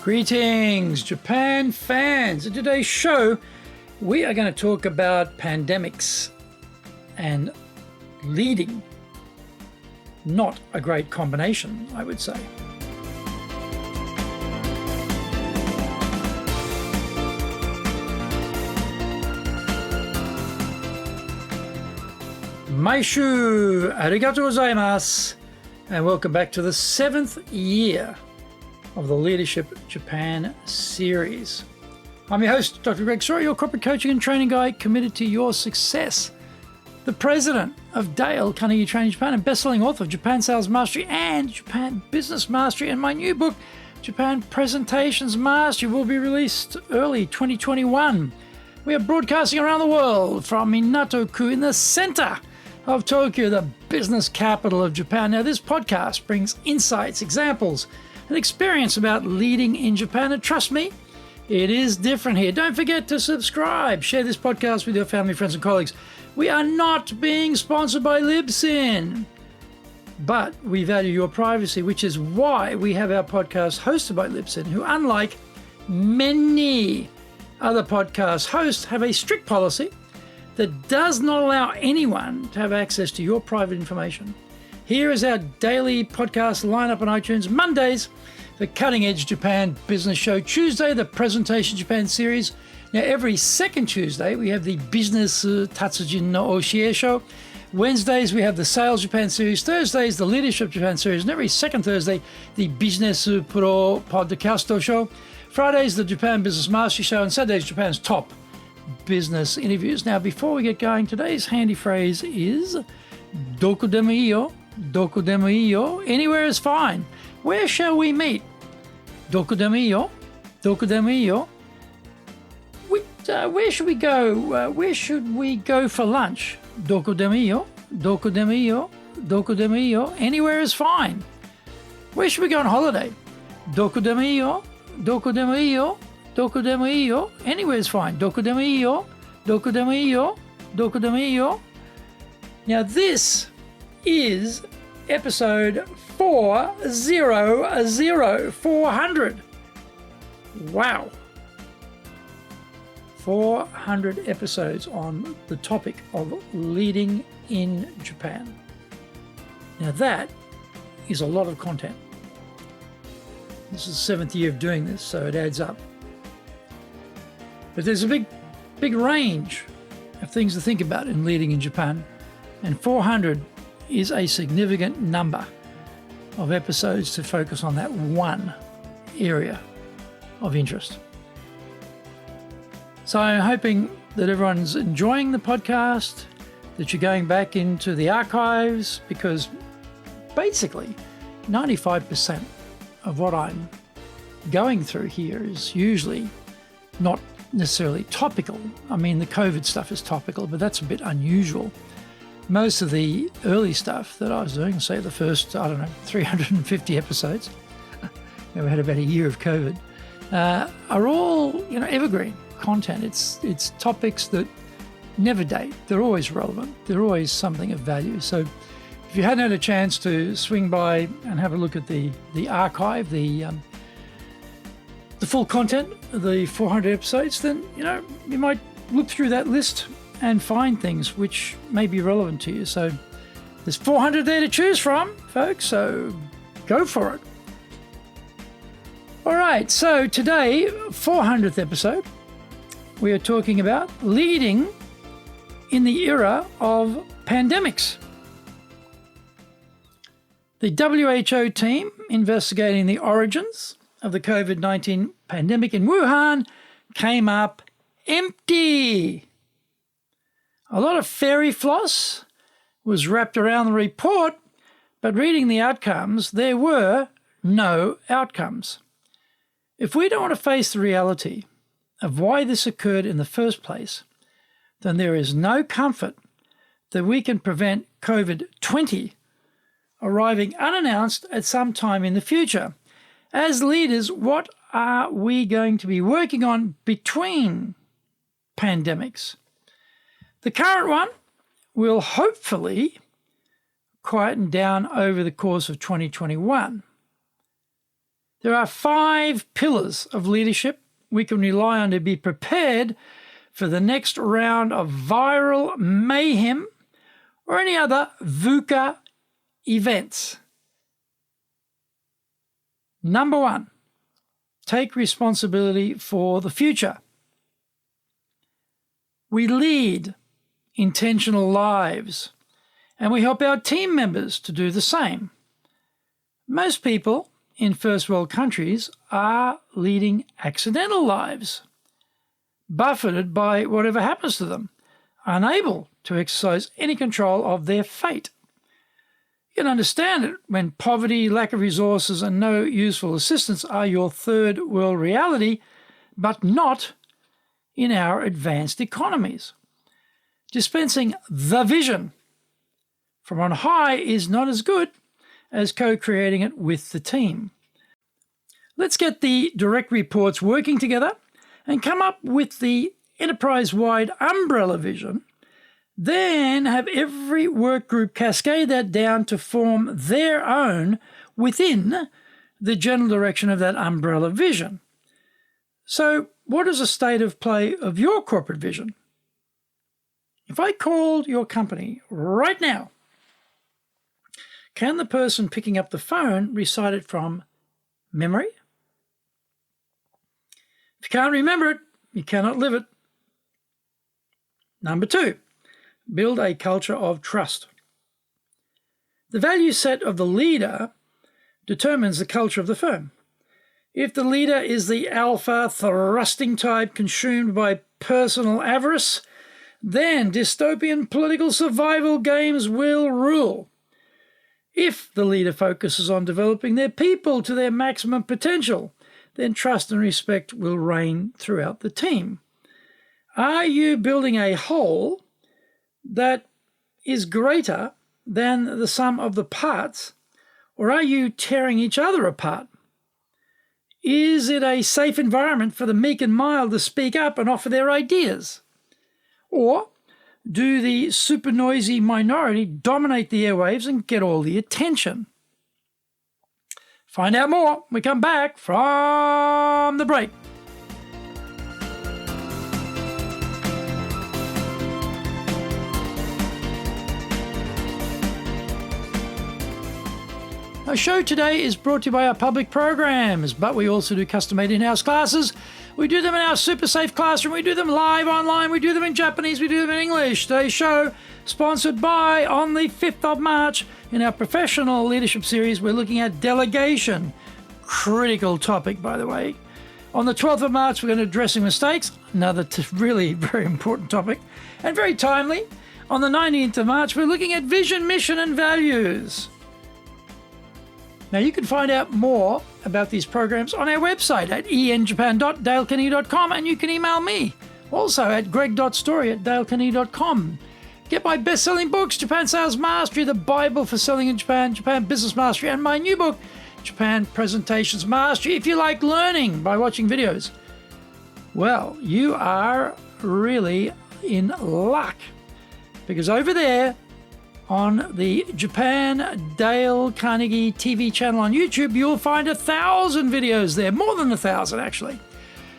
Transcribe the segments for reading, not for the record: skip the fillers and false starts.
Greetings, Japan fans. In today's show, we are going to talk about pandemics and leading. Not a great combination, I would say. Maishu, arigatou gozaimasu, and welcome back to the 7th year of the Leadership Japan series. I'm your host, Dr. Greg Sawyer, your corporate coaching and training guy committed to your success. The president of Dale Carnegie Training Japan and best-selling author of Japan Sales Mastery and Japan Business Mastery, and my new book, Japan Presentations Mastery, will be released early 2021. We are broadcasting around the world from Minato-ku in the center of Tokyo, the business capital of Japan. Now, this podcast brings insights, examples, and experience about leading in Japan. And trust me, it is different here. Don't forget to subscribe. Share this podcast with your family, friends, and colleagues. We are not being sponsored by Libsyn, but we value your privacy, which is why we have our podcast hosted by Libsyn, who, unlike many other podcast hosts, have a strict policy that does not allow anyone to have access to your private information. Here is our daily podcast lineup on iTunes. Mondays, the Cutting Edge Japan Business Show. Tuesday, the Presentation Japan series. Now, every second Tuesday, we have the Business Tatsujin no Oshie Show. Wednesdays, we have the Sales Japan series. Thursdays, the Leadership Japan series. And every second Thursday, the Business Pro Podcast Show. Fridays, the Japan Business Mastery Show. And Saturdays, Japan's top business interviews. Now, before we get going, today's handy phrase is Doku demo iyo. Doku demo iyo. Anywhere is fine. Where shall we meet? Doku demo iyo. Doku demo iyo. Where should we go? Where should we go for lunch? Doku demo iyo. Doku demo iyo. Doku demo iyo. Anywhere is fine. Where should we go on holiday? Doku demo iyo. Doku demo iyo. Doku demo iyo. Anywhere is fine. Doku demo iyo. Doku demo iyo. Doku demo iyo. Now this is episode 400. Wow. 400 episodes on the topic of leading in Japan. Now that is a lot of content. This is the 7th year of doing this, so it adds up. But there's a big range of things to think about in leading in Japan, and 400 is a significant number of episodes to focus on that one area of interest. So I'm hoping that everyone's enjoying the podcast, that you're going back into the archives, because basically 95% of what I'm going through here is usually not necessarily topical. I mean, the COVID stuff is topical, but that's a bit unusual. Most of the early stuff that I was doing, say the first, 350 episodes, we had about a year of COVID, are all, evergreen content. It's topics that never date. They're always relevant. They're always something of value. So if you hadn't had a chance to swing by and have a look at the archive, the full content of the 400 episodes, then, you might look through that list and find things which may be relevant to you. So there's 400 there to choose from, folks, so go for it. All right, so today, 400th episode, we are talking about leading in the era of pandemics. The WHO team investigating the origins of the COVID-19 pandemic in Wuhan came up empty. A lot of fairy floss was wrapped around the report, but reading the outcomes, there were no outcomes. If we don't want to face the reality of why this occurred in the first place, then there is no comfort that we can prevent COVID-20 arriving unannounced at some time in the future. As leaders, what are we going to be working on between pandemics? The current one will hopefully quieten down over the course of 2021. There are 5 pillars of leadership we can rely on to be prepared for the next round of viral mayhem or any other VUCA events. Number 1, take responsibility for the future. We lead intentional lives, and we help our team members to do the same. Most people in first world countries are leading accidental lives, buffeted by whatever happens to them, unable to exercise any control of their fate. You can understand it when poverty, lack of resources, and no useful assistance are your third world reality, but not in our advanced economies. Dispensing the vision from on high is not as good as co-creating it with the team. Let's get the direct reports working together and come up with the enterprise-wide umbrella vision, then have every work group cascade that down to form their own within the general direction of that umbrella vision. So what is the state of play of your corporate vision? If I called your company right now, can the person picking up the phone recite it from memory? If you can't remember it, you cannot live it. Number 2, build a culture of trust. The value set of the leader determines the culture of the firm. If the leader is the alpha thrusting type consumed by personal avarice, then dystopian political survival games will rule. If the leader focuses on developing their people to their maximum potential, then trust and respect will reign throughout the team. Are you building a whole that is greater than the sum of the parts, or are you tearing each other apart? Is it a safe environment for the meek and mild to speak up and offer their ideas? Or do the super noisy minority dominate the airwaves and get all the attention? Find out more when we come back from the break. Our show today is brought to you by our public programs, but we also do custom-made in-house classes. We do them in our super safe classroom. We do them live online. We do them in Japanese. We do them in English. Today's show sponsored by, on the 5th of March, in our professional leadership series, we're looking at delegation. Critical topic, by the way. On the 12th of March, we're going to addressing mistakes. Another really very important topic and very timely. On the 19th of March, we're looking at vision, mission, and values. Now, you can find out more about these programs on our website at enjapan.dalecarnegie.com, and you can email me also at greg.story@dalecarnegie.com. Get my best-selling books, Japan Sales Mastery, the Bible for Selling in Japan, Japan Business Mastery, and my new book, Japan Presentations Mastery. If you like learning by watching videos, well, you are really in luck, because over there, on the Japan Dale Carnegie TV channel on YouTube, you'll find 1,000 videos there, more than 1,000 actually.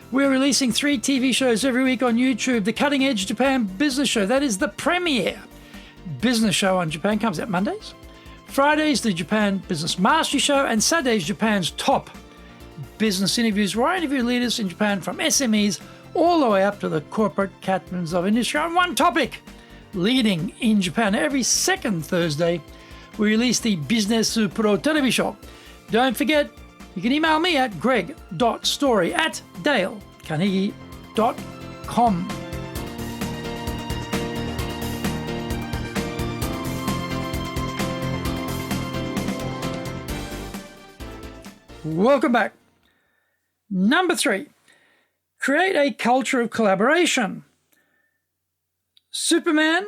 We're releasing 3 TV shows every week on YouTube. The Cutting Edge Japan Business Show, that is the premier business show on Japan, comes out Mondays. Fridays, the Japan Business Mastery Show, and Saturdays, Japan's top business interviews, where I interview leaders in Japan from SMEs all the way up to the corporate captains of industry on one topic: leading in Japan. Every second Thursday, we release the Business Pro Television. Don't forget, you can email me at greg.story@dalecarnegie.com. Welcome back. Number 3, create a culture of collaboration. Superman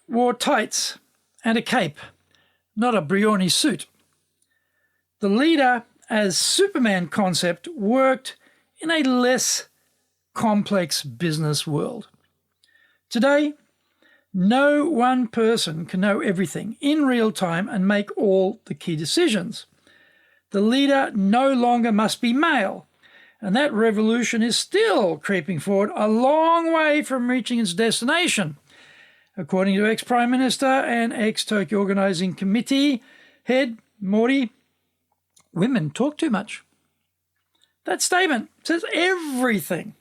wore tights and a cape, not a Brioni suit. The leader as Superman concept worked in a less complex business world. Today, no one person can know everything in real time and make all the key decisions. The leader no longer must be male, and that revolution is still creeping forward a long way from reaching its destination. According to ex-Prime Minister and ex-Tokyo Organizing Committee head Mori, women talk too much. That statement says everything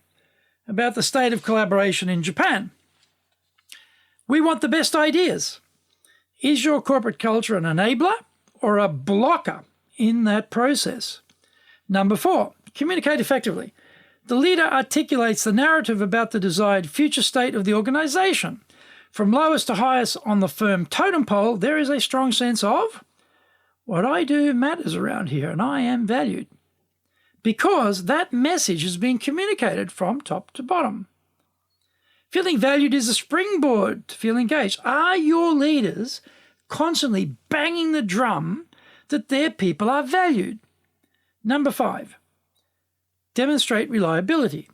about the state of collaboration in Japan. We want the best ideas. Is your corporate culture an enabler or a blocker in that process? Number 4, communicate effectively. The leader articulates the narrative about the desired future state of the organization. From lowest to highest on the firm totem pole, there is a strong sense of what I do matters around here and I am valued, because that message is being communicated from top to bottom. Feeling valued is a springboard to feel engaged. Are your leaders constantly banging the drum that their people are valued? Number 5, demonstrate reliability.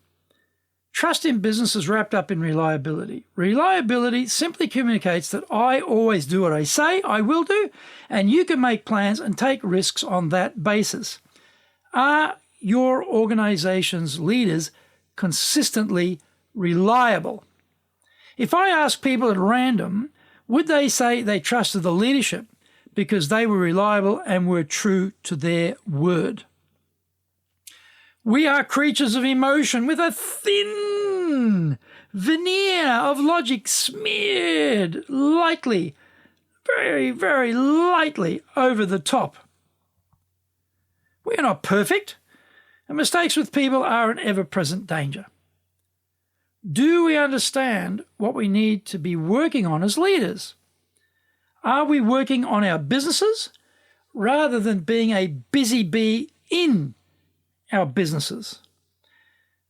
Trust in business is wrapped up in reliability. Reliability simply communicates that I always do what I say I will do, and you can make plans and take risks on that basis. Are your organization's leaders consistently reliable? If I ask people at random, would they say they trusted the leadership because they were reliable and were true to their word? We are creatures of emotion with a thin veneer of logic smeared lightly, very, very lightly over the top. We are not perfect, and mistakes with people are an ever-present danger. Do we understand what we need to be working on as leaders? Are we working on our businesses rather than being a busy bee in our businesses?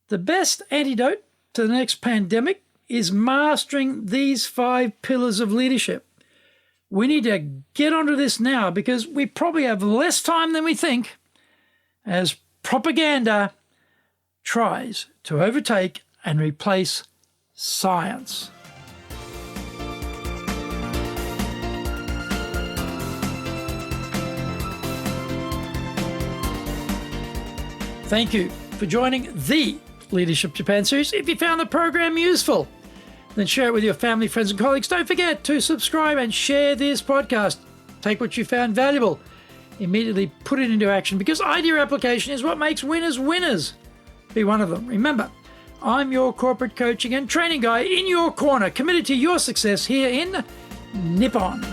The best antidote to the next pandemic is mastering these 5 pillars of leadership. We need to get onto this now because we probably have less time than we think as propaganda tries to overtake and replace science. Thank you for joining the Leadership Japan series. If you found the program useful, then share it with your family, friends, and colleagues. Don't forget to subscribe and share this podcast. Take what you found valuable, immediately put it into action, because idea application is what makes winners winners. Be one of them. Remember, I'm your corporate coaching and training guy in your corner, committed to your success here in Nippon.